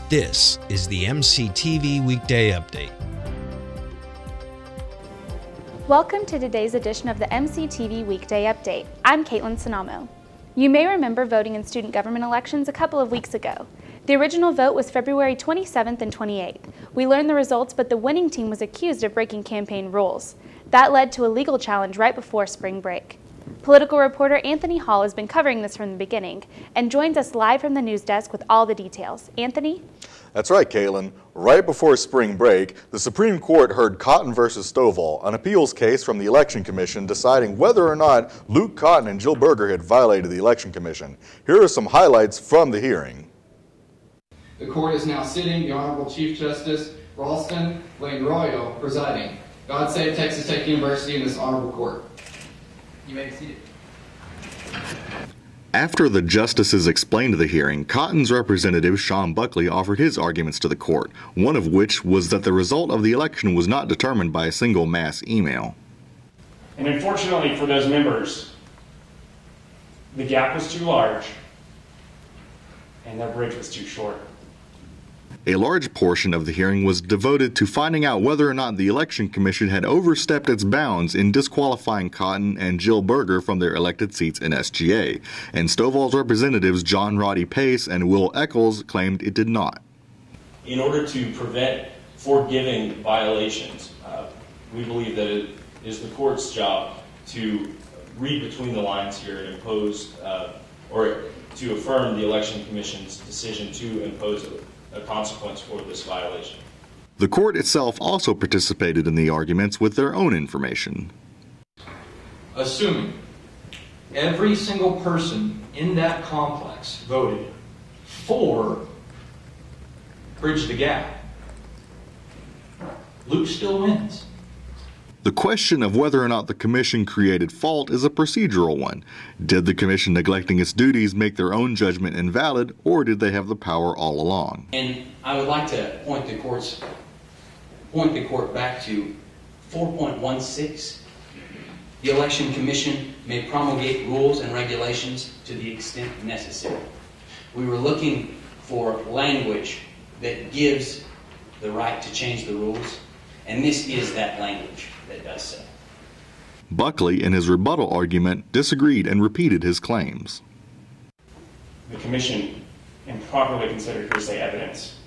This is the MCTV Weekday Update. Welcome to today's edition of the MCTV Weekday Update. I'm Kaitlyn Cennamo. You may remember voting in student government elections a couple of weeks ago. The original vote was February 27th and 28th. We learned the results, but the winning team was accused of breaking campaign rules. That led to a legal challenge right before spring break. Political reporter Anthony Hall has been covering this from the beginning and joins us live from the news desk with all the details. Anthony? That's right, Kaitlyn. Right before spring break, the Supreme Court heard Cotton versus Stovall, an appeals case from the Election Commission deciding whether or not Luke Cotton and Jill Berger had violated the Election Commission. Here are some highlights from the hearing. The court is now sitting. The Honorable Chief Justice Ralston Lane Royal presiding. God save Texas Tech University and this honorable court. You may be seated. After the justices explained the hearing, Cotton's representative Sean Buckley offered his arguments to the court, one of which was that the result of the election was not determined by a single mass email. And unfortunately for those members, the gap was too large and their bridge was too short. A large portion of the hearing was devoted to finding out whether or not the Election Commission had overstepped its bounds in disqualifying Cotton and Jill Berger from their elected seats in SGA, and Stovall's representatives John Roddy Pace and Will Eccles claimed it did not. In order to prevent forgiving violations, we believe that it is the court's job to read between the lines here and impose or to affirm the Election Commission's decision to impose a consequence for this violation. The court itself also participated in the arguments with their own information. Assuming every single person in that complex voted for Bridge the Gap, Luke still wins. The question of whether or not the commission created fault is a procedural one. Did the commission neglecting its duties make their own judgment invalid, or did they have the power all along? And I would like to point the court back to 4.16. The Election Commission may promulgate rules and regulations to the extent necessary. We were looking for language that gives the right to change the rules, and this is that language that does so. Buckley, in his rebuttal argument, disagreed and repeated his claims. The commission improperly considered hearsay evidence.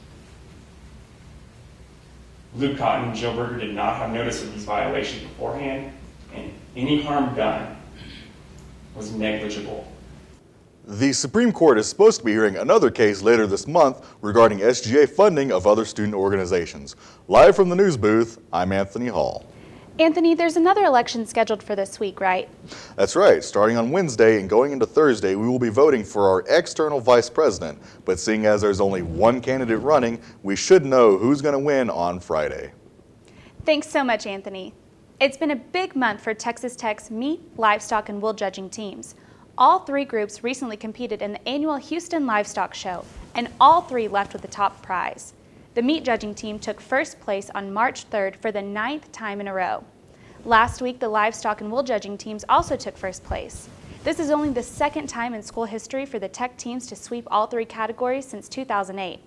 Luke Cotton and Jill Berger did not have notice of these violations beforehand, and any harm done was negligible. The Supreme Court is supposed to be hearing another case later this month regarding SGA funding of other student organizations. Live from the news booth, I'm Anthony Hall. Anthony, there's another election scheduled for this week, right? That's right. Starting on Wednesday and going into Thursday, we will be voting for our external vice president. But seeing as there's only one candidate running, we should know who's going to win on Friday. Thanks so much, Anthony. It's been a big month for Texas Tech's meat, livestock, and wool judging teams. All three groups recently competed in the annual Houston Livestock Show, and all three left with the top prize. The meat judging team took first place on March 3rd for the 9th time in a row. Last week, the livestock and wool judging teams also took first place. This is only the second time in school history for the Tech teams to sweep all three categories since 2008.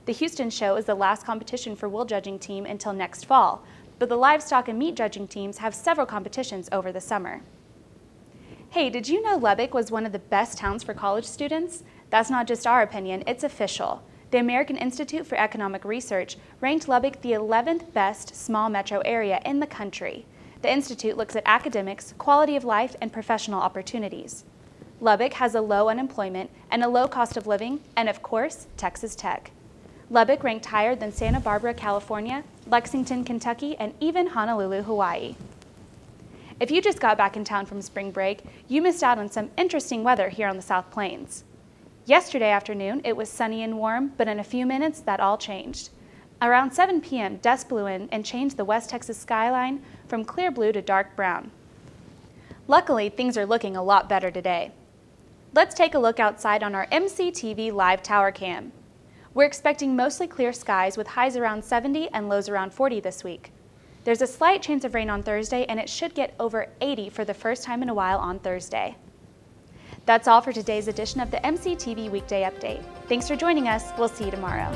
The Houston Show is the last competition for wool judging team until next fall, but the livestock and meat judging teams have several competitions over the summer. Hey, did you know Lubbock was one of the best towns for college students? That's not just our opinion, it's official. The American Institute for Economic Research ranked Lubbock the 11th best small metro area in the country. The institute looks at academics, quality of life, and professional opportunities. Lubbock has a low unemployment and a low cost of living, and of course, Texas Tech. Lubbock ranked higher than Santa Barbara, California, Lexington, Kentucky, and even Honolulu, Hawaii. If you just got back in town from spring break, you missed out on some interesting weather here on the South Plains. Yesterday afternoon, it was sunny and warm, but in a few minutes, that all changed. Around 7 p.m., dust blew in and changed the West Texas skyline from clear blue to dark brown. Luckily, things are looking a lot better today. Let's take a look outside on our MCTV live tower cam. We're expecting mostly clear skies with highs around 70 and lows around 40 this week. There's a slight chance of rain on Thursday, and it should get over 80 for the first time in a while on Thursday. That's all for today's edition of the MCTV Weekday Update. Thanks for joining us. We'll see you tomorrow.